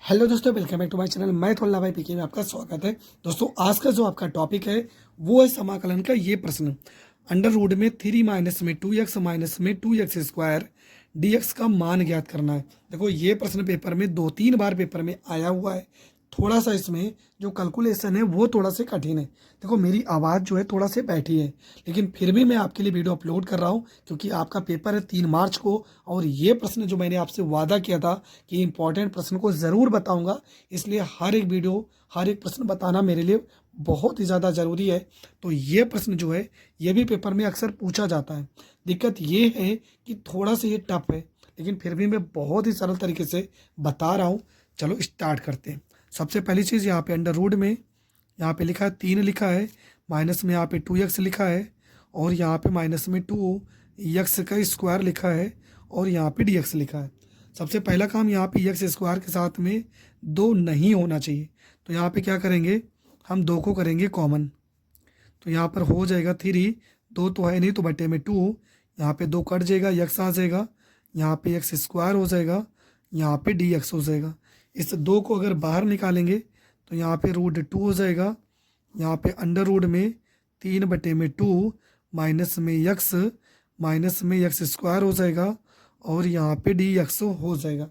Hello दोस्तों, welcome back to my channel. मैं थोल्ला भाई पीके में आपका स्वागत है। दोस्तों, आज का जो आपका टॉपिक है वो है समाकलन का ये प्रश्न। अंडर रूट में 3 माइनस में 2x माइनस में 2x स्क्वायर dx का मान ज्ञात करना है। देखो, ये प्रश्न पेपर में 2-3 बार पेपर में आया हुआ है। थोड़ा सा इसमें जो कैलकुलेशन है वो थोड़ा सा कठिन है। देखो, मेरी आवाज़ जो है थोड़ा सा बैठी है, लेकिन फिर भी मैं आपके लिए वीडियो अपलोड कर रहा हूँ क्योंकि आपका पेपर है 3 मार्च को। और ये प्रश्न जो मैंने आपसे वादा किया था कि इंपॉर्टेंट प्रश्न को ज़रूर बताऊंगा, इसलिए हर एक वीडियो हर एक प्रश्न बताना मेरे लिए बहुत ही ज़्यादा ज़रूरी है। तो ये प्रश्न जो है ये भी पेपर में अक्सर पूछा जाता है। दिक्कत ये है कि थोड़ा सा ये टफ है, लेकिन फिर भी मैं बहुत ही सरल तरीके से बता रहा हूँ। चलो स्टार्ट करते हैं। सबसे पहली चीज़, यहाँ पे अंडर रूट में यहाँ पे लिखा है 3 लिखा है, माइनस में यहाँ पे 2x लिखा है, और यहाँ पे माइनस में 2x का स्क्वायर लिखा है, और यहाँ पे dx लिखा है। सबसे पहला काम, यहाँ पे x स्क्वायर के साथ में 2 नहीं होना चाहिए, तो यहाँ पे क्या करेंगे, हम 2 को करेंगे कॉमन। तो यहाँ पर हो जाएगा 3, 2 तो है नहीं तो बटे में 2, यहाँ पे 2 कट जाएगा, x आ जाएगा, यहाँ पे x स्क्वायर हो जाएगा, यहाँ पे dx हो जाएगा। इस 2 को अगर बाहर निकालेंगे तो यहाँ पे √2 हो जाएगा, यहाँ पे अंडर रूट में 3 बटे में 2 माइनस में x स्क्वायर हो जाएगा, और यहाँ पे dx हो जाएगा।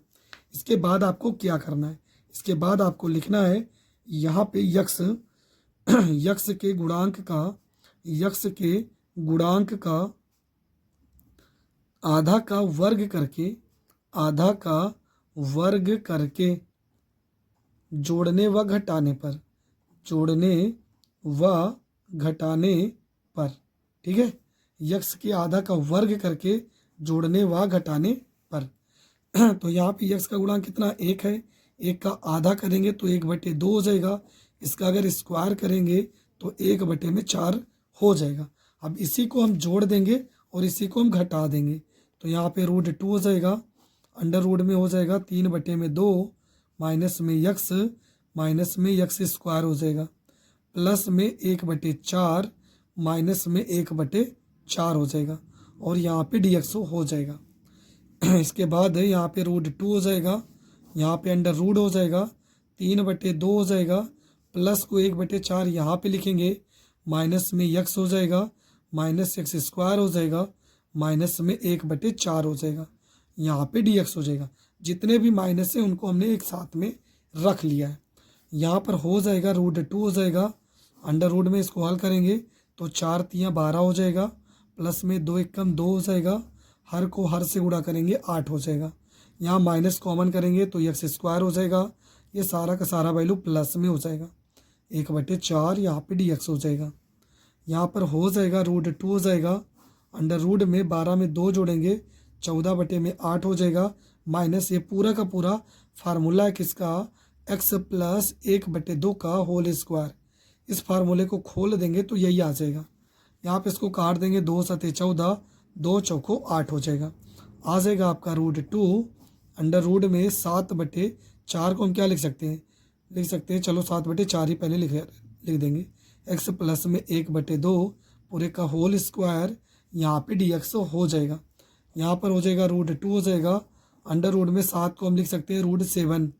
इसके बाद आपको क्या करना है, इसके बाद आपको लिखना है यहाँ पे x यक्ष के गुणांक का आधा का वर्ग करके जोड़ने व घटाने पर, ठीक है। यक्ष के आधा का वर्ग करके जोड़ने व घटाने पर तो यहाँ पे यक्ष का गुणांक कितना, 1 है। 1 का आधा करेंगे तो 1/2 हो जाएगा। इसका अगर स्क्वायर करेंगे तो 1/4 हो जाएगा। अब इसी को हम जोड़ देंगे और इसी को हम घटा देंगे, तो यहाँ पे √2 हो जाएगा। अंडर रूट में हो जाएगा 3/2 माइनस में x स्क्वायर हो जाएगा, प्लस में 1/4 माइनस में 1/4 हो जाएगा, और यहाँ पे dx हो जाएगा। इसके बाद यहाँ पे √2 हो जाएगा, यहाँ पे अंडर रूट हो जाएगा, 3/2 हो जाएगा, प्लस को 1/4 यहाँ पे लिखेंगे, माइनस में x हो जाएगा, माइनस x स्क्वायर हो जाएगा, माइनस में 1/4 हो जाएगा, यहाँ पे dx हो जाएगा। जितने भी माइनस है उनको हमने एक साथ में रख लिया है। यहाँ पर हो जाएगा √2 हो जाएगा, अंडर रूट में इसको हल करेंगे तो 4 × 12 हो जाएगा, प्लस में 2 × 1 = 2 हो जाएगा, हर को हर से गुणा करेंगे 8 हो जाएगा। यहाँ माइनस कॉमन करेंगे तो x स्क्वायर हो जाएगा, ये सारा का सारा वैल्यू प्लस में हो जाएगा, 1/4 यहाँ पे dx हो जाएगा। यहाँ पर हो जाएगा √2 हो जाएगा, अंडर रूट में 12 में 2 जोड़ेंगे 14/8 हो जाएगा, माइनस ये पूरा का पूरा फार्मूला है किसका, x + 1/2 का होल स्क्वायर। इस फार्मूले को खोल देंगे तो यही आ जाएगा। यहाँ पे इसको काट देंगे, 2 × 7 = 14, 2 × 4 = 8 हो जाएगा। आ जाएगा आपका √2। अंडर रूट में 7/4 को हम क्या लिख सकते हैं, चलो 7/4 ही पहले लिख देंगे, x प्लस में 1/2 पूरे का होल स्क्वायर, यहाँ पे dx हो जाएगा। यहाँ पर हो जाएगा √2 हो जाएगा, अंडर रूट में 7 को हम लिख सकते हैं √7,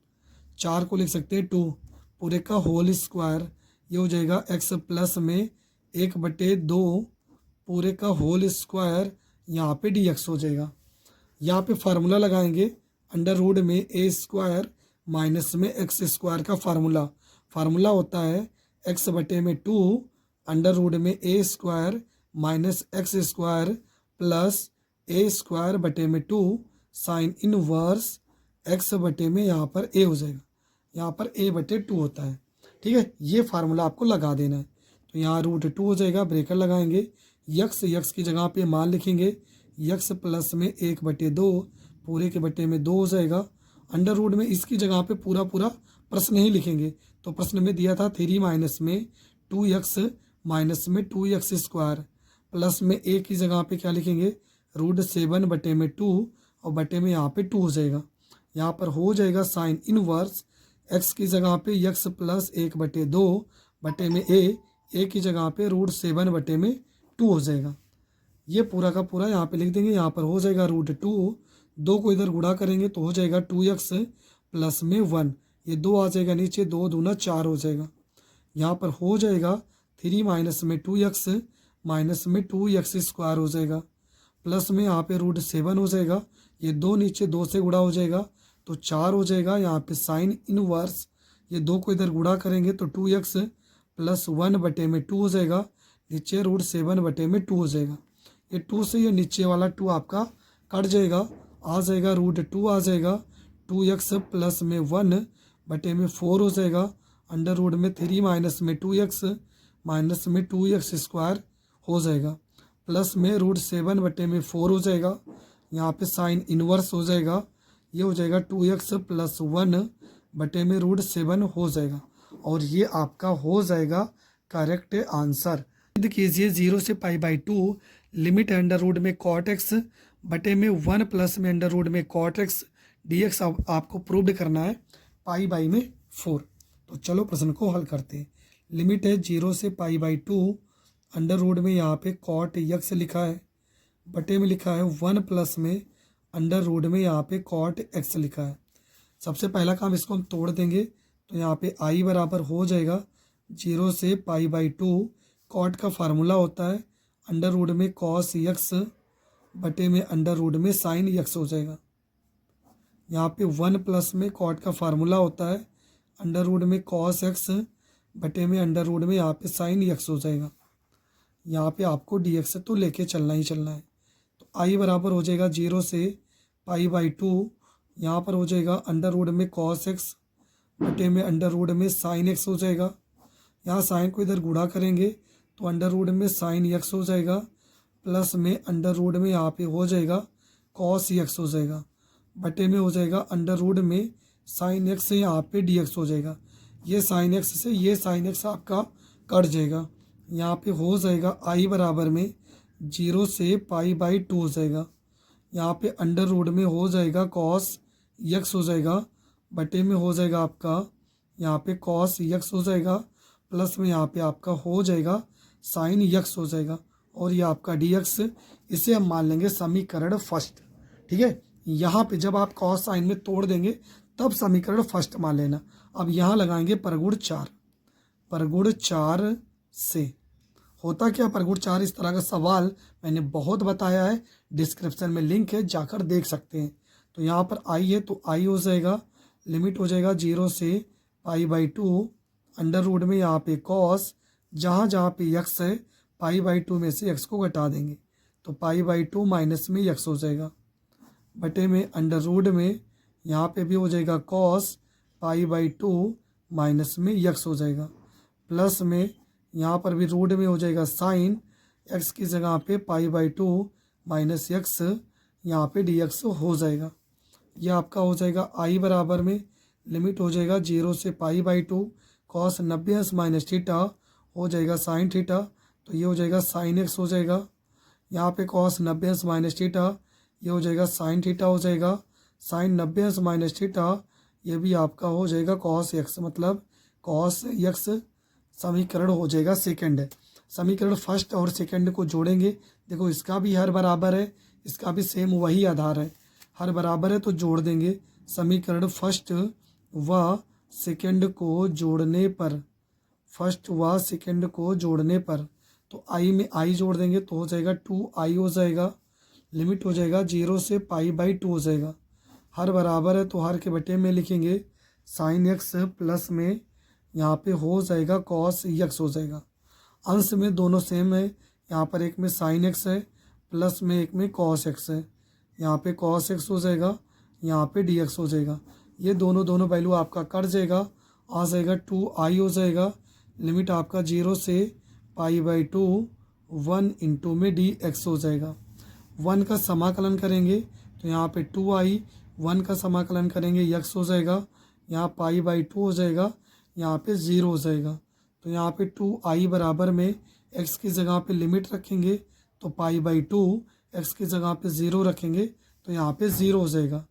4 को लिख सकते हैं 2 पूरे का होल स्क्वायर, ये हो जाएगा x प्लस में 1/2 पूरे का होल स्क्वायर, यहाँ पे dx हो जाएगा। यहाँ पे फार्मूला लगाएंगे, अंडर रूट में a स्क्वायर माइनस में x स्क्वायर का फार्मूला होता है x/2 अंडर रूट में a square minus x square plus a square बटे में 2 साइन इनवर्स x बटे में यहाँ पर a हो जाएगा, यहाँ पर a/2 होता है, ठीक है। ये फार्मूला आपको लगा देना है। तो यहाँ √2 हो जाएगा, ब्रेकर लगाएंगे, यक्स की जगह पे मान लिखेंगे, यक्स प्लस में 1/2 पूरे के बटे में 2 हो जाएगा। अंडर रूट में इसकी जगह पे पूरा प्रश्न ही लिखेंगे, तो प्रश्न में दिया था 3 माइनस में 2x माइनस में 2x स्क्वायर, प्लस में a की जगह पे क्या लिखेंगे, √7/2 और बटे में यहाँ पे 2 हो जाएगा। यहाँ पर हो जाएगा साइन इनवर्स, x की जगह पे x प्लस 1/2 बटे में a की जगह पे √7/2 हो जाएगा। ये पूरा का पूरा यहाँ पे लिख देंगे। यहाँ पर हो जाएगा √2, 2 को इधर गुणा करेंगे तो हो जाएगा 2x प्लस में 1, ये 2 आ जाएगा नीचे, 2 दूना 4 हो जाएगा। यहाँ पर हो जाएगा 3 माइनस में 2x माइनस में 2x स्क्वायर हो जाएगा, प्लस में यहाँ पे √7 हो जाएगा। ये 2 नीचे 2 से गुणा हो जाएगा तो 4 हो जाएगा। यहाँ पे साइन इनवर्स, ये 2 को इधर गुणा करेंगे तो 2x प्लस 1/2 हो जाएगा, नीचे √7/2 हो जाएगा। ये 2 से ये नीचे वाला 2 आपका कट जाएगा, आ जाएगा √2 आ जाएगा, 2x प्लस में 1/4 हो जाएगा, अंडर रूट में 3 माइनस में 2x माइनस में 2x स्क्वायर हो जाएगा, प्लस में √7/4 हो जाएगा। यहाँ पे साइन इनवर्स हो जाएगा, ये हो जाएगा 2x प्लस 1/√7 हो जाएगा। और ये आपका हो जाएगा करेक्ट आंसर। सिद्ध कीजिए 0 से π/2 लिमिट अंडर रूट में cot x बटे में 1 प्लस में अंडर रूट में cot x dx आपको प्रूव्ड करना है π/4। तो चलो प्रश्न को हल करते हैं। लिमिट है 0 से π/2 अंडर रूट में यहाँ पे cot x लिखा है, बटे में लिखा है 1 प्लस में अंडर रूट में यहाँ पे cot x लिखा है। सबसे पहला काम इसको हम तोड़ देंगे तो यहाँ पे i बराबर हो जाएगा 0 से π/2, cot का फार्मूला होता है अंडर रूट में cos x बटे में अंडर रूट में sin x हो जाएगा। यहाँ पे 1 प्लस में cot का फार्मूला होता है अंडर रूट में cos x बटे में अंडर रूट में यहाँ पे sin x हो जाएगा। यहाँ पे आपको dx तो लेके चलना ही चलना है। तो i बराबर हो जाएगा 0 से π/2, यहाँ पर हो जाएगा अंडर रूट में cos x बटे में अंडर रूट में sin x हो जाएगा। यहाँ साइन को इधर गुणा करेंगे तो अंडर रूट में sin x हो जाएगा, प्लस में अंडर रूट में यहाँ पे हो जाएगा cos x हो जाएगा, बटे में हो जाएगा अंडर रूट में sin x से यहाँ पे dx हो जाएगा। ये sin x से ये sin x आपका कट जाएगा। यहाँ पे हो जाएगा i बराबर में 0 से π/2 हो जाएगा। यहाँ पे अंडर रूट में हो जाएगा cos x हो जाएगा, बटे में हो जाएगा आपका यहाँ पे cos x हो जाएगा, प्लस में यहाँ पे आपका हो जाएगा sin x हो जाएगा। और ये आपका dx, इसे हम मान लेंगे समीकरण फर्स्ट। ठीक है, यहाँ पे जब आप cos साइन में तोड़ देंगे तब समीकरण फर्स्ट मान लेना। अब यहाँ लगाएंगे परगुण 4। परगुण 4 से होता क्या, परगुण 4 इस तरह का सवाल मैंने बहुत बताया है, डिस्क्रिप्शन में लिंक है, जाकर देख सकते हैं। तो यहाँ पर i है तो i हो जाएगा, लिमिट हो जाएगा 0 से π/2 अंडर रूट में यहाँ पे cos, जहाँ जहाँ पे x है π/2 में से x को घटा देंगे तो π/2 माइनस में x हो जाएगा, बटे में अंडर रूट में यहाँ पे भी हो जाएगा cos π/2 माइनस में x हो जाएगा, प्लस में यहाँ पर भी रूट में हो जाएगा साइन x की जगह पे π/2 माइनस x यहाँ पे dx हो जाएगा। यह आपका हो जाएगा i बराबर में लिमिट हो जाएगा 0 से π/2 cos 90 माइनस थीटा हो जाएगा साइन थीटा, तो ये हो जाएगा साइन x हो जाएगा। यहाँ पे cos 90 माइनस थीटा, ये हो जाएगा साइन थीटा हो जाएगा। साइन 90 माइनस थीटा ये भी आपका हो जाएगा cos x, मतलब cos x समीकरण हो जाएगा सेकंड। समीकरण फर्स्ट और सेकंड को जोड़ेंगे, देखो इसका भी हर बराबर है, इसका भी सेम वही आधार है, हर बराबर है तो जोड़ देंगे। समीकरण फर्स्ट व सेकंड को जोड़ने पर, फर्स्ट व सेकंड को जोड़ने पर तो i में i जोड़ देंगे तो हो जाएगा 2i हो जाएगा, लिमिट हो जाएगा 0 से π/2 हो जाएगा। हर बराबर है तो हर के बटे में लिखेंगे साइन x, प्लस में यहाँ पे हो जाएगा cos x हो जाएगा। अंश में दोनों सेम है, यहाँ पर एक में साइन x है, प्लस में एक में cos x है, यहाँ पे cos x हो जाएगा, यहाँ पे dx हो जाएगा। ये दोनों वैल्यू आपका कट जाएगा, आ जाएगा 2i हो जाएगा, लिमिट आपका 0 से π/2 1 इंटू में dx हो जाएगा। 1 का समाकलन करेंगे तो यहाँ पे 2i, 1 का समाकलन करेंगे x हो जाएगा, यहाँ π/2 हो जाएगा, यहाँ पे 0 हो जाएगा। तो यहाँ पे 2i बराबर में x की जगह पे लिमिट रखेंगे तो π/2, x की जगह पे 0 रखेंगे तो यहाँ पे 0 हो जाएगा।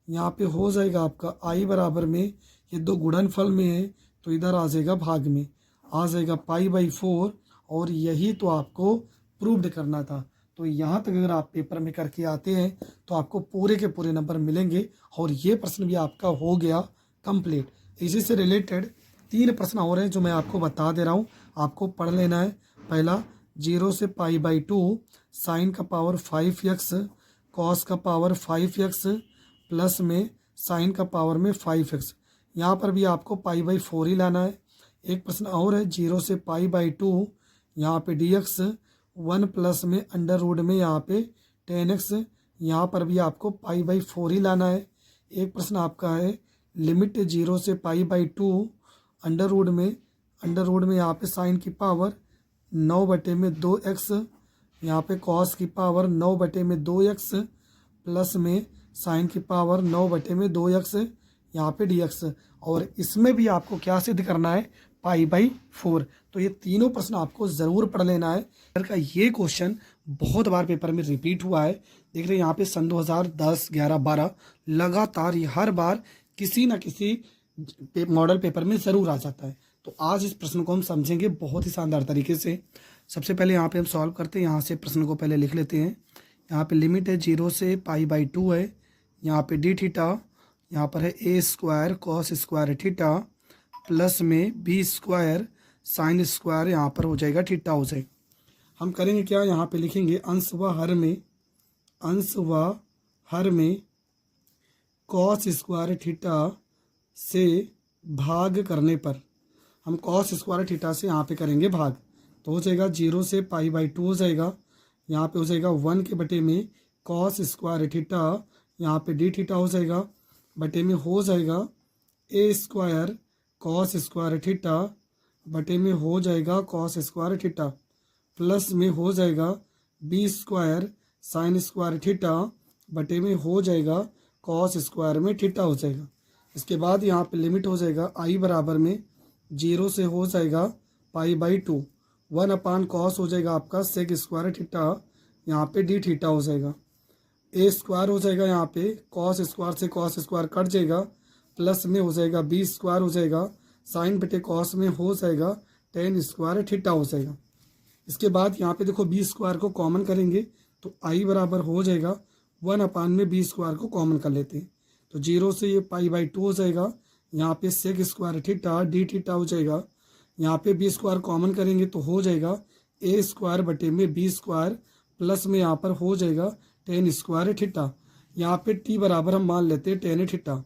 यहाँ पे हो जाएगा आपका i बराबर में, ये दो गुणनफल में है तो इधर आ जाएगा भाग में, आ जाएगा π/4। और यही तो आपको प्रूव्ड करना था। तो यहाँ तक अगर आप पेपर में करके आते हैं तो आपको पूरे के पूरे नंबर मिलेंगे और ये प्रश्न भी आपका हो गया कंप्लीट। इसी से रिलेटेड 3 प्रश्न और हैं जो मैं आपको बता दे रहा हूँ, आपको पढ़ लेना है। पहला 0 से π/2 साइन का पावर 5x कॉस का पावर 5x प्लस में साइन का पावर में 5x। यहाँ पर भी आपको π/4 ही लाना है। एक प्रश्न और है 0 से π/2 यहाँ पे dx 1 प्लस में अंडर रूट में यहाँ पे 10x। यहाँ पर भी आपको π/4 ही लाना है। एक प्रश्न आपका है लिमिट 0 से π/2 अंडर रूट में यहाँ पे साइन की पावर 9/2x, यहाँ पे कॉस की पावर 9/2x प्लस में साइन की पावर 9/2x यहाँ पे dx। और इसमें भी आपको क्या सिद्ध करना है, π/4। तो ये तीनों प्रश्न आपको ज़रूर पढ़ लेना है। का ये क्वेश्चन बहुत बार पेपर में रिपीट हुआ है। देख रहे हैं यहाँ पे सन 2010, 11, 12 लगातार ये हर बार किसी न किसी मॉडल पेपर में ज़रूर आ जाता है। तो आज इस प्रश्न को हम समझेंगे बहुत ही शानदार तरीके से। सबसे पहले यहाँ पे हम सॉल्व करते हैं। यहाँ से प्रश्न को पहले लिख लेते हैं। यहाँ पे लिमिट है 0 से π/2 है, यहाँ पे d थीटा, यहाँ पर है a² cos square theta plus में b² साइन स्क्वायर, यहाँ पर हो जाएगा थीटा हो जाएगा। हम करेंगे क्या, यहाँ पे लिखेंगे अंश व हर में कॉस स्क्वायर थीटा से भाग करने पर, हम कॉस स्क्वायर थीटा से यहाँ पे करेंगे भाग, तो हो जाएगा 0 से π/2 हो जाएगा। यहाँ पे हो जाएगा 1 के बटे में कॉस स्क्वायर थीटा, यहाँ पे d थीटा हो जाएगा बटे में हो जाएगा a² कॉस स्क्वायर थीटा बटे में हो जाएगा कॉस स्क्वायर थीटा प्लस में हो जाएगा b² साइन स्क्वायर थीटा बटे में हो जाएगा कॉस स्क्वायर में थीटा हो जाएगा। इसके बाद यहाँ पे लिमिट हो जाएगा i बराबर में 0 से हो जाएगा π/2, 1/cos हो जाएगा आपका सेक स्क्वायर थीटा, यहाँ पे d थीटा हो जाएगा, a² हो जाएगा, यहाँ पे कॉस स्क्वायर से कॉस स्क्वायर कट जाएगा प्लस में हो जाएगा b² हो जाएगा, साइन बटे कॉस में हो जाएगा tan स्क्वायर थीटा हो जाएगा। इसके बाद यहाँ पे देखो b² को कॉमन करेंगे तो i बराबर हो जाएगा 1/b² को कॉमन कर लेते हैं, तो 0 से ये π/2 हो जाएगा, यहाँ पे sec square theta d theta हो जाएगा, यहाँ पे b² कॉमन करेंगे तो हो जाएगा a² बटे में b² प्लस में यहाँ पर हो जाएगा tan स्क्वायर थीटा। यहाँ पे t बराबर हम मान लेते हैं tan थीटा,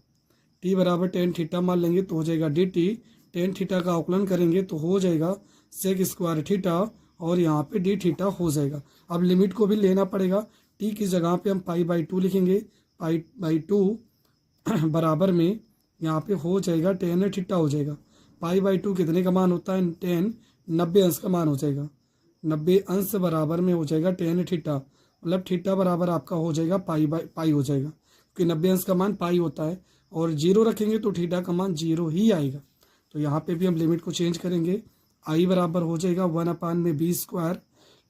t बराबर tan थीटा मान लेंगे तो हो जाएगा dt, tan थीटा का अवकलन करेंगे तो हो जाएगा सेक स्क्वायर थीटा और यहाँ पे d थीटा हो जाएगा। अब लिमिट को भी लेना पड़ेगा, t की जगह पे हम π/2 लिखेंगे, π/2 बराबर में यहाँ पे हो जाएगा tan थीटा हो जाएगा। π/2 कितने का मान होता है, tan 90 अंश का मान हो जाएगा, 90 अंश बराबर में हो जाएगा tan थीटा, मतलब थीटा बराबर आपका हो जाएगा पाई हो जाएगा, क्योंकि 90 अंश का मान पाई होता है और 0 रखेंगे तो थीटा का मान 0 ही आएगा। तो यहाँ पे भी हम लिमिट को चेंज करेंगे, i बराबर हो जाएगा 1/b²,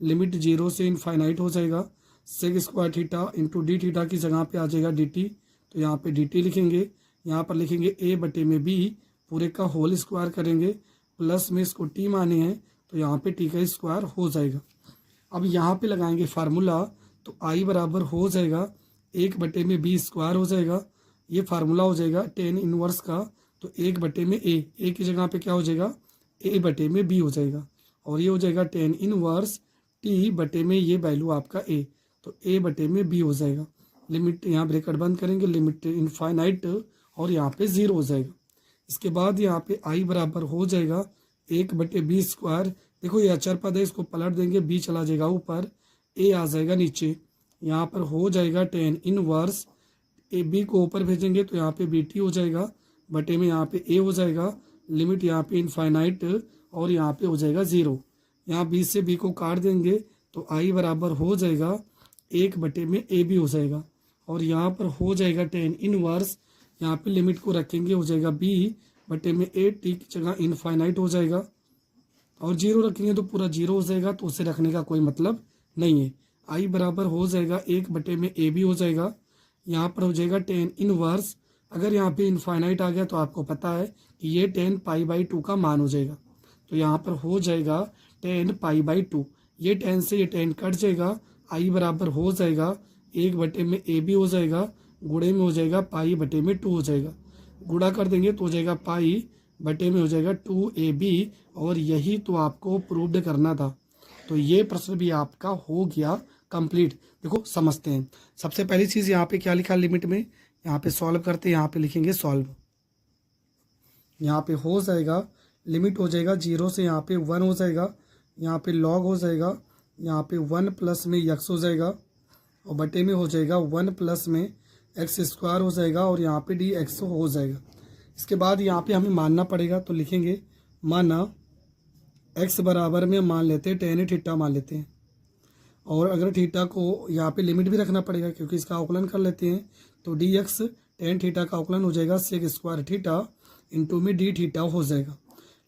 लिमिट 0 से इनफाइनाइट हो जाएगा, sec square theta into d theta की जगह पे आ जाएगा dt, तो यहाँ पे dt लिखेंगे, यहाँ पर लिखेंगे a बटे में b पूरे का होल स्क्वायर करेंगे प्लस में इसको t माने हैं तो यहाँ पे t का स्क्वायर हो जाएगा। अब यहाँ पे लगाएंगे फार्मूला, तो i बराबर हो जाएगा 1/b² हो जाएगा, ये फार्मूला हो जाएगा tan इनवर्स का, तो 1/a, a की जगह पे क्या हो जाएगा a/b हो जाएगा और ये हो जाएगा tan इनवर्स t बटे में ये वैल्यू आपका a, तो a/b हो जाएगा। लिमिट यहाँ ब्रैकेट बंद करेंगे, लिमिट इनफाइनाइट और यहाँ पे 0 हो जाएगा। इसके बाद यहाँ पे i बराबर हो जाएगा 1/b², देखो ये अचर पद है इसको पलट देंगे, b चला जाएगा ऊपर, a आ जाएगा नीचे, यहाँ पर हो जाएगा tan इनवर्स ए बी को ऊपर भेजेंगे तो यहाँ पे bt हो जाएगा बटे में यहाँ पे a हो जाएगा, लिमिट यहाँ पे इनफाइनाइट और यहाँ पे हो जाएगा 0, यहाँ b से b को काट देंगे तो i बराबर हो जाएगा 1/ab हो जाएगा और यहाँ पर हो जाएगा tan इनवर्स, यहाँ पे लिमिट को रखेंगे हो जाएगा b बटे में a, t की जगह इनफाइनाइट हो जाएगा और 0 रखेंगे तो पूरा 0 हो जाएगा, तो उसे रखने का कोई मतलब नहीं है। i बराबर हो जाएगा 1/ab हो जाएगा, यहाँ पर हो जाएगा tan इनवर्स, अगर यहाँ पे इनफाइनाइट आ गया तो आपको पता है कि ये tan π/2 का मान हो जाएगा, तो यहाँ पर हो जाएगा tan π/2, ये tan से ये tan कट जाएगा, i बराबर हो जाएगा 1/ab हो जाएगा, गुणे में हो जाएगा π/2 हो जाएगा, गुणा कर देंगे तो हो जाएगा पाई बटे में हो जाएगा 2ab, और यही तो आपको प्रूव्ड करना था। तो ये प्रश्न भी आपका हो गया कंप्लीट। देखो समझते हैं। सबसे पहली चीज़ यहाँ पे क्या लिखा लिमिट में, यहाँ पे सॉल्व करते हैं, यहाँ पे लिखेंगे सॉल्व। यहाँ पे हो जाएगा लिमिट हो जाएगा 0 से यहाँ पे 1 हो जाएगा, यहाँ पे लॉग हो जाएगा, यहाँ पे 1 प्लस में x हो जाएगा, और बटे में हो जाएगा 1 प्लस में एक्स स्क्वायर हो जाएगा, और यहाँ पे dx हो जाएगा। इसके बाद यहाँ पे हमें मानना पड़ेगा, तो लिखेंगे माना x बराबर में मान लेते हैं tan थीटा मान लेते हैं, और अगर थीटा को यहाँ पे लिमिट भी रखना पड़ेगा क्योंकि इसका अवकलन कर लेते हैं, तो dx tan थीटा का अवकलन हो जाएगा सेक स्क्वायर थीटा इंटू में डी थीटा हो जाएगा।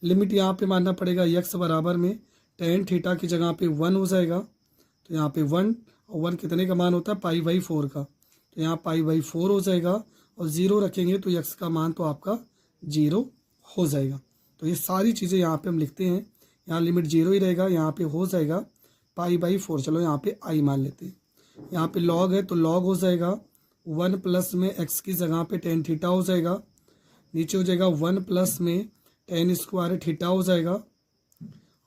लिमिट यहाँ पे मानना पड़ेगा x बराबर में tan थीटा की जगह पे 1 हो जाएगा, तो यहाँ पे 1, और 1 कितने का मान होता है π/4 का, तो यहाँ π/4 हो जाएगा, और 0 रखेंगे तो x का मान तो आपका 0 हो जाएगा। तो ये सारी चीज़ें यहाँ पे हम लिखते हैं, यहाँ लिमिट 0 ही रहेगा, यहाँ पे हो जाएगा π/4। चलो यहाँ पे i मान लेते हैं। यहाँ पे log है तो log हो जाएगा 1 प्लस में x की जगह पे tan थीटा हो जाएगा, नीचे हो जाएगा 1 प्लस में tan स्क्वायर थीटा हो जाएगा,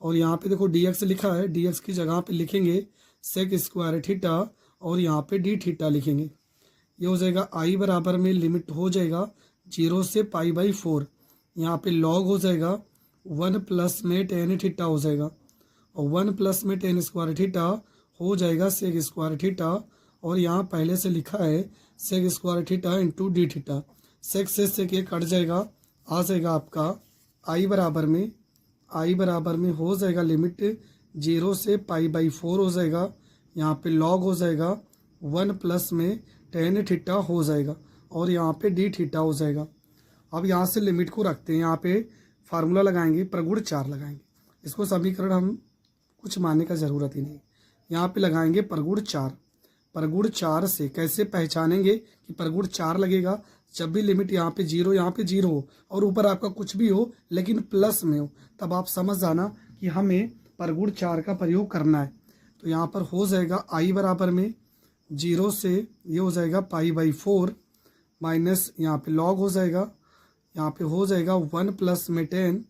और यहाँ पे देखो dx लिखा है, dx की जगह पे लिखेंगे सेक स्क्वायर थीटा, और यहाँ पे डी थीटा लिखेंगे। ये हो जाएगा i बराबर में लिमिट हो जाएगा 0 से π/4, यहाँ पे log हो जाएगा 1 प्लस में tan थीटा हो जाएगा, और 1 प्लस में tan स्क्वायर थीटा हो जाएगा सेक स्क्वायर थीटा, और यहाँ पहले से लिखा है sec square theta into d theta. Sec से सेक ये कट जाएगा, आ जाएगा आपका i बराबर में हो जाएगा लिमिट 0 से π/4 हो जाएगा, यहाँ पे log हो जाएगा 1 प्लस में tan थीटा हो जाएगा, और यहाँ पे डी थीटा हो जाएगा। अब यहाँ से लिमिट को रखते हैं, यहाँ पे फार्मूला लगाएंगे, प्रगुण 4 लगाएंगे। इसको समीकरण हम कुछ मानने का ज़रूरत ही नहीं, यहाँ पे लगाएंगे प्रगुण 4। प्रगुण 4 से कैसे पहचानेंगे कि प्रगुण 4 लगेगा, जब भी लिमिट यहाँ पे 0 यहाँ पे 0 हो और ऊपर आपका कुछ भी हो लेकिन प्लस में हो, तब आप समझ जाना कि हमें प्रगुण 4 का प्रयोग करना है। तो यहाँ पर हो जाएगा i बराबर में 0 से ये हो जाएगा π/4 माइनस यहाँ पे log हो जाएगा, यहाँ पे हो जाएगा 1 प्लस में tan,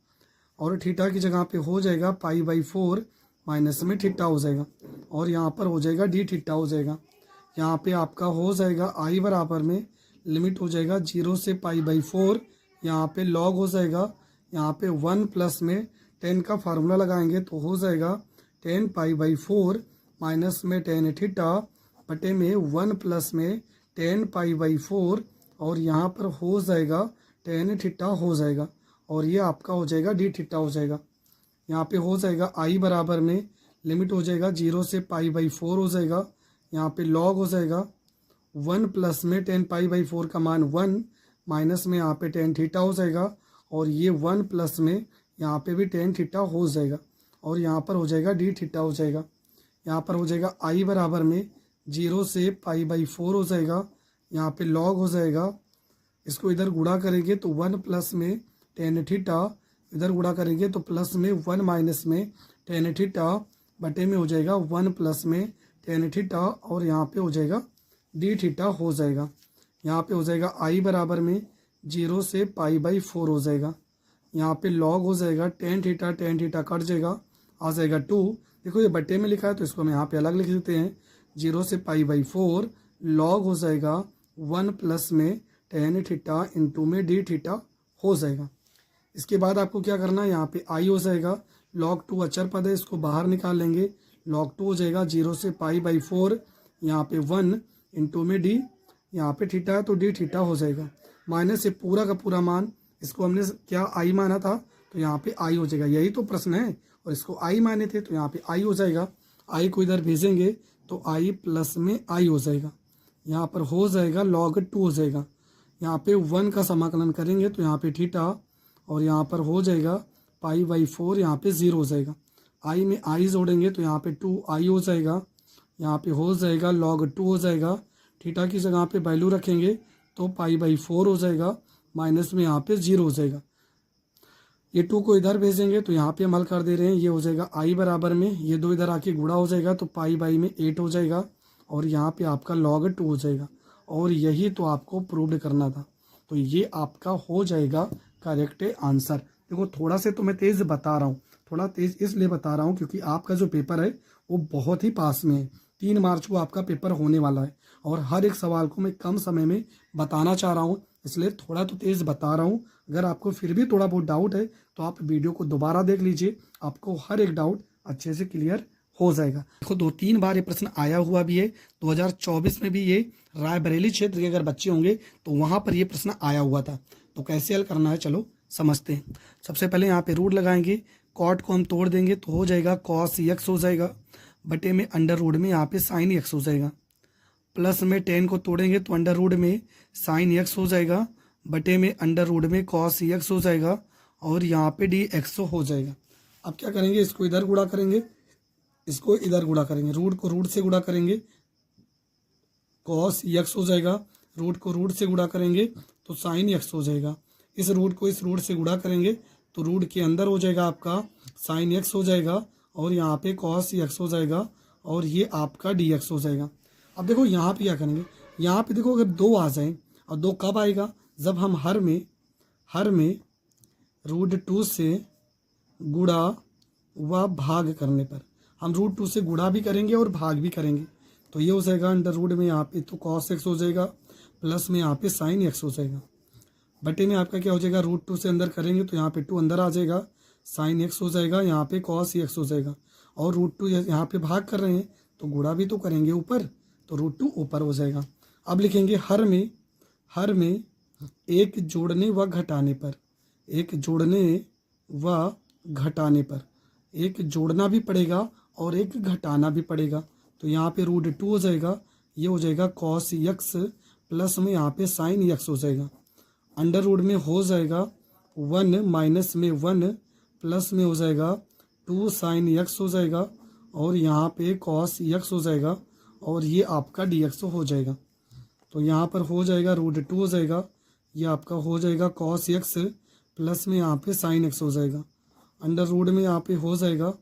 और थीटा की जगह पे हो जाएगा π/4 माइनस में थीटा हो जाएगा, और यहाँ पर हो जाएगा डी थीटा हो जाएगा। यहाँ पे आपका हो जाएगा i बराबर में लिमिट हो जाएगा 0 से π/4, यहाँ पे log हो जाएगा, यहाँ पे 1 प्लस में tan का फार्मूला लगाएंगे तो हो जाएगा tan π/4 माइनस में tan थीटा बटे में 1 प्लस में tan π/4, और यहाँ पर हो जाएगा tan थीटा हो जाएगा, और ये आपका हो जाएगा डी थीटा हो जाएगा। यहाँ पे हो जाएगा i बराबर में लिमिट हो जाएगा 0 से π/4 हो जाएगा, यहाँ पे log हो जाएगा 1 प्लस में tan π/4 का मान 1 माइनस में यहाँ पे tan थीटा हो जाएगा, और ये 1 प्लस में यहाँ पे भी tan थीटा हो जाएगा, और यहाँ पर हो जाएगा डी थीटा हो जाएगा। यहाँ पर हो जाएगा i बराबर में 0 से π/4 हो जाएगा, यहाँ पे log हो जाएगा, इसको इधर गुणा करेंगे तो 1 प्लस में tan थीटा, इधर गुणा करेंगे तो प्लस में 1 माइनस में tan थीटा बटे में हो जाएगा 1 प्लस में tan थीटा, और यहाँ पे हो जाएगा डी थीटा हो जाएगा। यहाँ पे हो जाएगा i बराबर में 0 से π/4 हो जाएगा, यहाँ पे log हो जाएगा tan थीटा कट जाएगा, आ जाएगा 2। देखो ये बटे में लिखा है तो इसको हम यहाँ पे अलग लिख देते हैं, 0 से π/4 log हो जाएगा 1 प्लस में tan थीटा इंटू में डी थीटा हो जाएगा। इसके बाद आपको क्या करना है, यहाँ पे i हो जाएगा, log 2 अचर पद है, इसको बाहर निकाल लेंगे, log 2 हो जाएगा 0 से π/4, यहाँ पे 1 इंटू में डी, यहाँ पे थीटा है तो डी थीटा हो जाएगा, माइनस से पूरा का पूरा मान, इसको हमने क्या i माना था तो यहाँ पे i हो जाएगा, यही तो प्रश्न है, और इसको i माने थे तो यहाँ पे i हो जाएगा। i को इधर भेजेंगे तो i प्लस में i हो जाएगा, यहाँ पर हो जाएगा log 2 हो जाएगा, यहाँ पे 1 का समाकलन करेंगे तो यहाँ पे थीटा, और यहाँ पर हो जाएगा π/4, यहाँ पे 0 हो जाएगा। i में i जोड़ेंगे तो यहाँ पे 2i हो जाएगा, यहाँ पे हो जाएगा log 2 हो जाएगा, थीटा की जगह पे वैल्यू रखेंगे तो π/4 हो जाएगा, माइनस में यहाँ पे 0 हो जाएगा। ये 2 को इधर भेजेंगे तो यहाँ पे हम हल कर दे रहे हैं, ये हो जाएगा i बराबर में, ये 2 इधर आके गुणा हो जाएगा तो π/8 में 8 हो जाएगा, और यहाँ पे आपका log 2 हो जाएगा, और यही तो आपको प्रूव्ड करना था। तो ये आपका हो जाएगा करेक्ट आंसर। देखो थोड़ा से तो मैं तेज़ बता रहा हूँ, थोड़ा तेज़ इसलिए बता रहा हूँ क्योंकि आपका जो पेपर है वो बहुत ही पास में है। 3 मार्च को आपका पेपर होने वाला है और हर एक सवाल को मैं कम समय में बताना चाह रहा हूँ, इसलिए थोड़ा तो तेज़ बता रहा हूँ। अगर आपको फिर भी थोड़ा बहुत डाउट है तो आप वीडियो को दोबारा देख लीजिए, आपको हर एक डाउट अच्छे से क्लियर हो जाएगा। देखो 2-3 बार ये प्रश्न आया हुआ भी है। 2024 में भी ये रायबरेली क्षेत्र के अगर बच्चे होंगे तो वहाँ पर ये प्रश्न आया हुआ था। तो कैसे हल करना है चलो समझते हैं। सबसे पहले यहाँ पे रूट लगाएंगे, कॉट को हम तोड़ देंगे तो हो जाएगा कॉस एक्स हो जाएगा, बटे में अंडर रूट में यहाँ पे साइन एक्स हो जाएगा, प्लस में 10 को तोड़ेंगे तो अंडर रूट में साइन एक्स हो जाएगा, बटे में अंडर रूट में कॉस एक्स हो जाएगा और यहाँ पे डी एक्स हो जाएगा। अब क्या करेंगे, इसको इधर गुणा करेंगे, इसको इधर गुणा करेंगे, रूट को रूट से गुणा करेंगे कॉस एक्स हो जाएगा, रूट को रूट से गुणा करेंगे तो साइन एक्स हो जाएगा, इस रूट को इस रूट से गुणा करेंगे तो रूट के अंदर हो जाएगा आपका साइन एक्स हो जाएगा और यहाँ पे कॉस एक्स हो जाएगा और ये आपका डी एक्स हो जाएगा। अब देखो यहाँ पे क्या करेंगे, यहाँ पे देखो अगर 2 आ जाए, और 2 कब आएगा, जब हम हर में √2 से गुणा व भाग करने पर। हम √2 से गुणा भी करेंगे और भाग भी करेंगे तो ये हो जाएगा अंडर रूट में यहाँ पे तो कॉस एक्स हो जाएगा, प्लस में यहाँ पे साइन एक्स हो जाएगा, बटे में आपका क्या हो जाएगा, √2 से अंदर करेंगे तो यहाँ पे 2 अंदर आ जाएगा, साइन एक्स हो जाएगा, यहाँ पे कॉस एक्स हो जाएगा और √2 यहाँ पे भाग कर रहे हैं तो गुणा भी तो करेंगे ऊपर, तो √2 ऊपर हो जाएगा। अब लिखेंगे हर में एक जोड़ने व घटाने पर, एक जोड़ने व घटाने पर, एक जोड़ना भी पड़ेगा और एक घटाना भी पड़ेगा तो यहाँ पे √2 हो जाएगा, ये हो जाएगा कॉस एक्स प्लस में यहाँ पे साइन एक्स हो जाएगा, अंडर रूट में हो जाएगा 1 माइनस में 1 प्लस में हो जाएगा 2 साइन एक्स हो जाएगा और यहाँ पे कॉस एक्स हो जाएगा और ये आपका डी एक्स हो जाएगा। तो यहाँ पर हो जाएगा √2 हो जाएगा, ये आपका हो जाएगा कॉस एक्स प्लस में यहाँ पे साइन एक्स हो जाएगा, अंडर रूट में यहाँ पे हो जाएगा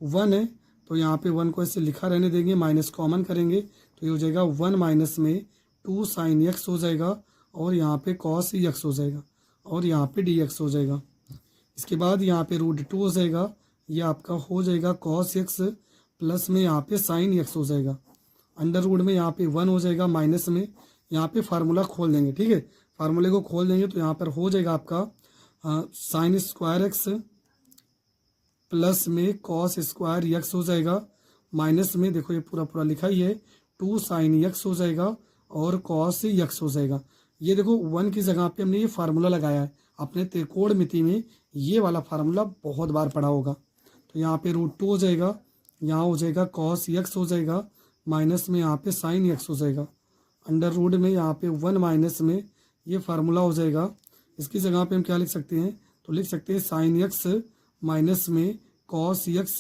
1 है तो यहाँ पे 1 को ऐसे लिखा रहने देंगे, माइनस कॉमन करेंगे तो ये हो जाएगा 1 माइनस में 2 साइन एक्स हो जाएगा और यहाँ पे कॉस एक्स हो जाएगा और यहाँ पे डी एक्स हो जाएगा। इसके बाद यहाँ पे √2 हो जाएगा, ये आपका हो जाएगा कॉस एक्स प्लस में यहाँ पे साइन एक्स हो जाएगा, अंडर रूट में यहाँ पे 1 हो जाएगा, माइनस में यहाँ पे फार्मूला खोल देंगे, ठीक है, फार्मूले को खोल देंगे तो यहाँ पर हो जाएगा आपका साइन स्क्वायर एक्स प्लस में कॉस स्क्वायर एक्स हो जाएगा, माइनस में देखो ये पूरा पूरा लिखा ही है 2 साइन एक्स हो जाएगा और कॉस एक्स हो जाएगा। ये देखो 1 की जगह पे हमने ये फार्मूला लगाया है, अपने त्रिकोणमिति में ये वाला फार्मूला बहुत बार पढ़ा होगा। तो यहाँ पे √2 हो जाएगा, यहाँ हो जाएगा कॉस एक्स हो जाएगा, माइनस में यहाँ पे साइन एक्स हो जाएगा, अंडर रूट में यहाँ पे 1 माइनस में ये फार्मूला हो जाएगा। इसकी जगह पे हम क्या लिख सकते हैं, तो लिख सकते हैं साइन एक्स माइनस में कॉस एक्स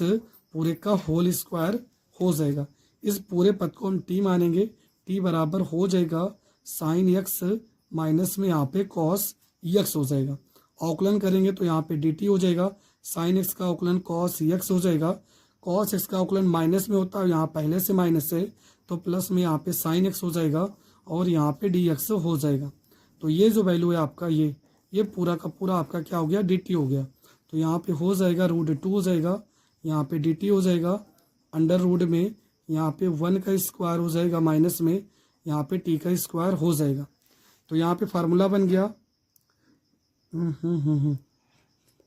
पूरे का होल स्क्वायर हो जाएगा। इस पूरे पद को हम टी मानेंगे, टी बराबर हो जाएगा साइन एक्स माइनस में यहाँ पे कॉस एक्स हो जाएगा। अवकलन करेंगे तो यहाँ पे डी टी हो जाएगा, साइन एक्स का अवकलन कॉस एक्स हो जाएगा, कॉस एक्स का अवकलन माइनस में होता है, यहाँ पहले से माइनस है तो प्लस में यहाँ पे साइन एक्स हो जाएगा और यहाँ पे डी एक्स हो जाएगा। तो ये जो वैल्यू है आपका ये पूरा का पूरा आपका क्या हो गया, डी टी हो गया। तो यहाँ पे हो जाएगा √2 हो जाएगा, यहाँ पे डी टी हो जाएगा, अंडर रूट में यहाँ पे 1 का स्क्वायर हो जाएगा, माइनस में यहाँ पे टी का स्क्वायर हो जाएगा। तो यहाँ पे फार्मूला बन गया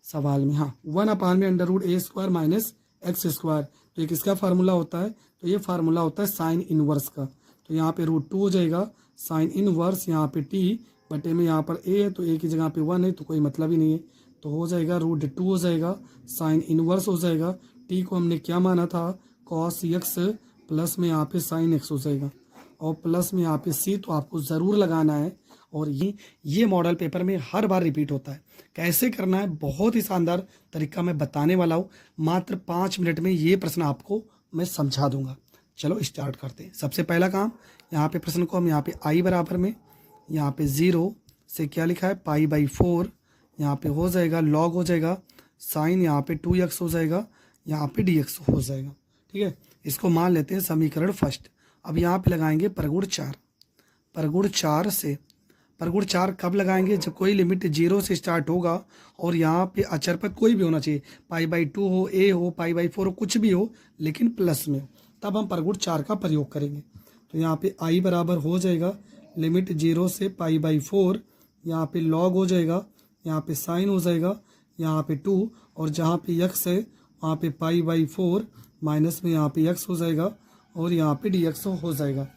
सवाल में, हाँ 1/में अंडर रूट ए स्क्वायर माइनस एक्स स्क्वायर। तो ये किसका फार्मूला होता है, तो ये फार्मूला होता है साइन इनवर्स का। तो यहाँ पे √2 हो जाएगा, साइन इनवर्स यहाँ पे टी बटे में यहाँ पर ए है तो ए की जगह पे 1 है तो कोई मतलब ही नहीं है, तो हो जाएगा √2 हो जाएगा, साइन इनवर्स हो जाएगा, टी को हमने क्या माना था कॉस एक्स प्लस में यहाँ पे साइन एक्स हो जाएगा और प्लस में यहाँ पे सी तो आपको ज़रूर लगाना है। और ये मॉडल पेपर में हर बार रिपीट होता है। कैसे करना है बहुत ही शानदार तरीका मैं बताने वाला हूँ, मात्र 5 मिनट में ये प्रश्न आपको मैं समझा दूंगा। चलो स्टार्ट करते हैं। सबसे पहला काम, यहाँ पे प्रश्न को हम यहाँ पे आई बराबर में यहाँ पे 0 से क्या लिखा है π/4, यहाँ पे हो जाएगा लॉग हो जाएगा, साइन यहाँ पे 2x हो जाएगा, यहाँ पे dx हो जाएगा, ठीक है। इसको मान लेते हैं समीकरण फर्स्ट। अब यहाँ पे लगाएंगे परगुण 4, परगुण 4 से परगुण 4 कब लगाएंगे? जब कोई लिमिट 0 से स्टार्ट होगा और यहाँ पे अचर पद कोई भी होना चाहिए, π/2 हो, a हो, π/4 हो, कुछ भी हो लेकिन प्लस में हो, तब हम परगुण 4 का प्रयोग करेंगे। तो यहाँ पे i बराबर हो जाएगा लिमिट 0 से π/4, यहाँ पे log हो जाएगा, यहाँ पे साइन हो जाएगा, यहाँ पे 2, और जहाँ पे x है वहाँ पे π/4 माइनस में यहाँ पे x हो जाएगा और यहाँ पे dx हो जाएगा।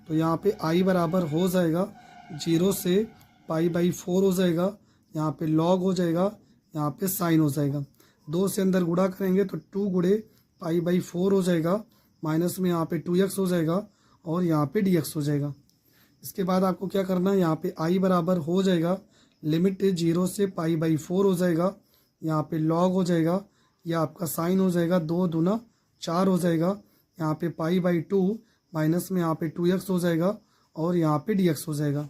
तो यहाँ पे i बराबर हो जाएगा 0 से π/4 हो जाएगा, यहाँ पे log हो जाएगा, यहाँ पे साइन हो जाएगा। 2 से अंदर गुणा करेंगे तो 2 गुणे π/4 हो जाएगा, माइनस में यहाँ पे 2x हो जाएगा और यहाँ पे dx हो जाएगा। इसके बाद आपको क्या करना है, यहाँ पे i बराबर हो जाएगा लिमिट 0 से π/4 हो जाएगा, यहाँ पे log हो जाएगा, यह आपका साइन हो जाएगा, 2 दूना 4 हो जाएगा, यहाँ पे π/2 माइनस में यहाँ पे 2x हो जाएगा और यहाँ पे dx हो जाएगा।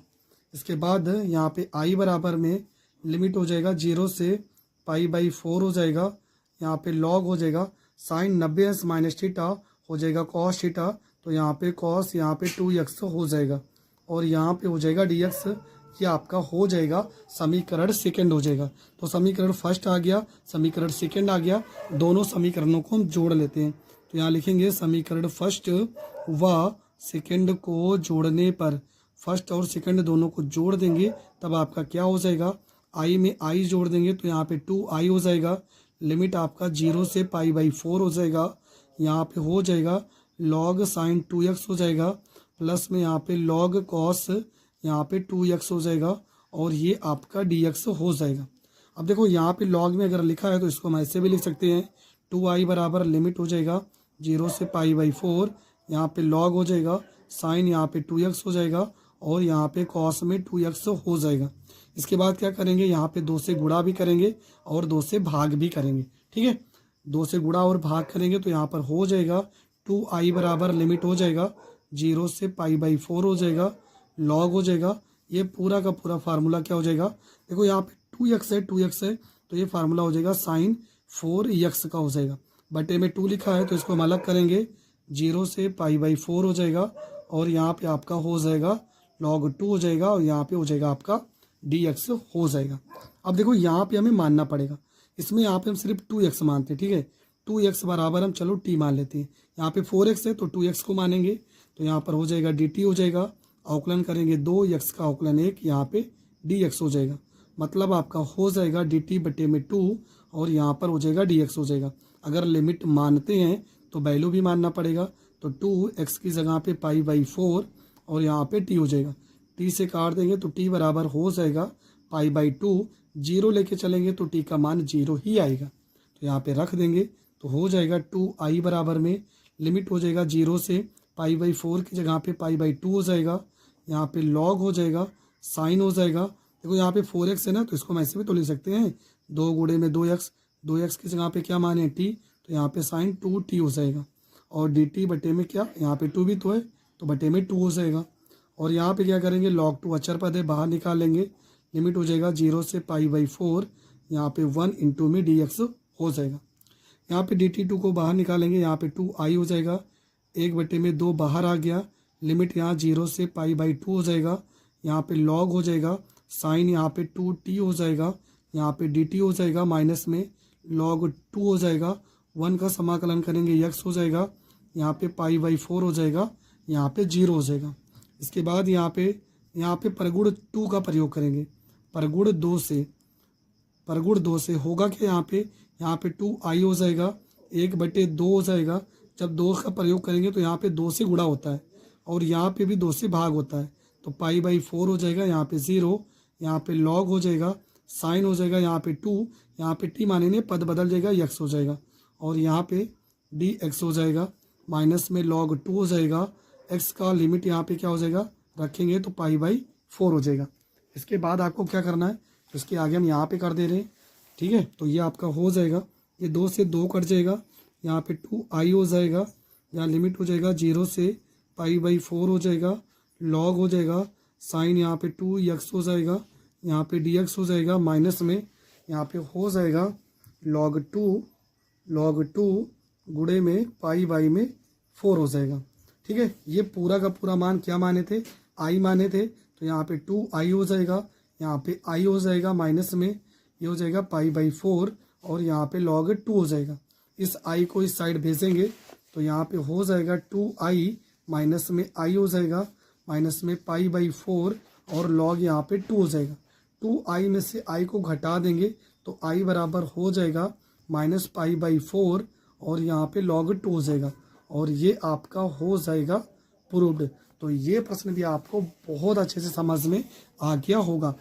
इसके बाद यहाँ पे i बराबर में लिमिट हो जाएगा 0 से π/4 हो जाएगा, यहाँ पे log हो जाएगा, साइन 90 माइनस थीटा हो जाएगा cos थीटा, तो यहाँ पे cos यहाँ पे 2x हो जाएगा और यहाँ पे हो जाएगा dx। ये आपका हो जाएगा समीकरण सेकंड हो जाएगा। तो समीकरण फर्स्ट आ गया, समीकरण सेकंड आ गया, दोनों समीकरणों को हम जोड़ लेते हैं। तो यहाँ लिखेंगे समीकरण फर्स्ट व सेकंड को जोड़ने पर, फर्स्ट और सेकंड दोनों को जोड़ देंगे तब आपका क्या हो जाएगा, i में i जोड़ देंगे तो यहाँ पे 2i हो जाएगा, लिमिट आपका 0 से π/4 हो जाएगा, यहाँ पे हो जाएगा log साइन 2x हो जाएगा, प्लस में यहाँ पे log cos यहाँ पे 2x हो जाएगा और ये आपका dx हो जाएगा। अब देखो यहाँ पे log में अगर लिखा है तो इसको हम ऐसे भी लिख सकते हैं, 2i बराबर लिमिट हो जाएगा 0 से π/4, यहाँ पे log हो जाएगा, साइन यहाँ पे 2x हो जाएगा और यहाँ पे cos में 2x हो जाएगा। इसके बाद क्या करेंगे, यहाँ पे 2 से गुणा भी करेंगे और 2 से भाग भी करेंगे। ठीक है, 2 से गुणा और भाग करेंगे तो यहाँ पर हो जाएगा 2i बराबर लिमिट हो जाएगा 0 से π/4 हो जाएगा, log हो जाएगा, ये पूरा का पूरा फार्मूला क्या हो जाएगा, देखो यहाँ पे 2x है तो ये फार्मूला हो जाएगा साइन 4x का हो जाएगा, बटे में 2 लिखा है तो इसको हम अलग करेंगे, 0 से π/4 हो जाएगा और यहाँ पे आपका हो जाएगा log 2 हो जाएगा और यहाँ पे हो जाएगा आपका dx हो जाएगा। अब देखो यहाँ पे हमें मानना पड़ेगा, इसमें यहाँ पे हम सिर्फ 2x मानते हैं। ठीक है, 2x बराबर हम चलो t मान लेते हैं, यहाँ पे 4x है तो 2x को मानेंगे, तो यहाँ पर हो जाएगा dt हो जाएगा, अवकलन करेंगे 2x का अवकलन 1, यहाँ पे dx हो जाएगा, मतलब आपका हो जाएगा dt बटे में 2 और यहाँ पर हो जाएगा dx हो जाएगा। अगर लिमिट मानते हैं तो वैल्यू भी मानना पड़ेगा, तो 2x की जगह पे π/4 और यहाँ पे t हो जाएगा, t से काट देंगे तो t बराबर हो जाएगा π/2, 0 लेके चलेंगे तो t का मान 0 ही आएगा, तो यहाँ पे रख देंगे तो हो जाएगा 2i बराबर में लिमिट हो जाएगा 0 से π/4 की जगह पे π/2 हो जाएगा, यहाँ पे log हो जाएगा, साइन हो जाएगा, देखो यहाँ पे 4x है ना तो इसको हम ऐसे भी तो लिख सकते हैं, 2 गुणे में 2x की जगह पे क्या माने t, तो यहाँ पे साइन 2t हो जाएगा और dt बटे में क्या, यहाँ पे 2 भी तो है तो बटे में 2 हो जाएगा और यहाँ पे क्या करेंगे, log 2 अचर पद है बाहर निकाल लेंगे, लिमिट हो जाएगा 0 से π/4, यहाँ पे 1 इंटू में dx हो जाएगा। यहाँ पे dt2 को बाहर निकालेंगे, यहाँ पे 2i हो जाएगा, 1 बटे में 2 बाहर आ गया, लिमिट यहाँ 0 से π/2 हो जाएगा, यहाँ पे log हो जाएगा, साइन यहाँ पे 2t हो जाएगा, यहाँ पे dt हो जाएगा, माइनस में log 2 हो जाएगा, 1 का समाकलन करेंगे x हो जाएगा, यहाँ पे π/4 हो जाएगा, यहाँ पे 0 हो जाएगा। इसके बाद यहाँ पे परगुण 2 का प्रयोग करेंगे, परगुण 2 से होगा कि यहाँ पे 2i हो जाएगा, 1 बटे 2 हो जाएगा, जब 2 का प्रयोग करेंगे तो यहाँ पे 2 से गुणा होता है और यहाँ पे भी 2 से भाग होता है, तो π/4 हो जाएगा, यहाँ पे 0, यहाँ पे log हो जाएगा, साइन हो जाएगा, यहाँ पे 2, यहाँ पे t मानेंगे पद बदल जाएगा, x हो जाएगा और यहाँ पे dx हो जाएगा, माइनस में log 2 हो जाएगा, x का लिमिट यहाँ पे क्या हो जाएगा रखेंगे तो π/4 हो जाएगा। इसके बाद आपको क्या करना है, तो इसके आगे हम यहाँ पे कर दे रहे हैं। ठीक है, तो ये आपका हो जाएगा, ये 2 से 2 कट जाएगा, यहाँ पे 2i हो जाएगा, यहाँ लिमिट हो जाएगा 0 से π/4 हो जाएगा, log हो जाएगा, साइन यहाँ पे 2x हो जाएगा, यहाँ पे dx हो जाएगा, माइनस में यहाँ पे हो जाएगा log 2 गुणे में π/4 हो जाएगा। ठीक है, ये पूरा का पूरा मान क्या माने थे, i माने थे, तो यहाँ पे 2i हो जाएगा, यहाँ पे i हो जाएगा माइनस में, ये हो जाएगा π/4 और यहाँ पे log 2 हो जाएगा। इस i को इस साइड भेजेंगे तो यहाँ पे हो जाएगा 2i माइनस में i हो जाएगा, माइनस में π/4 और log यहाँ पे 2 हो जाएगा। 2i में से i को घटा देंगे तो i बराबर हो जाएगा माइनस π/4 और यहाँ पे log 2 हो जाएगा और ये आपका हो जाएगा प्रूव्ड। तो ये प्रश्न भी आपको बहुत अच्छे से समझ में आ गया होगा।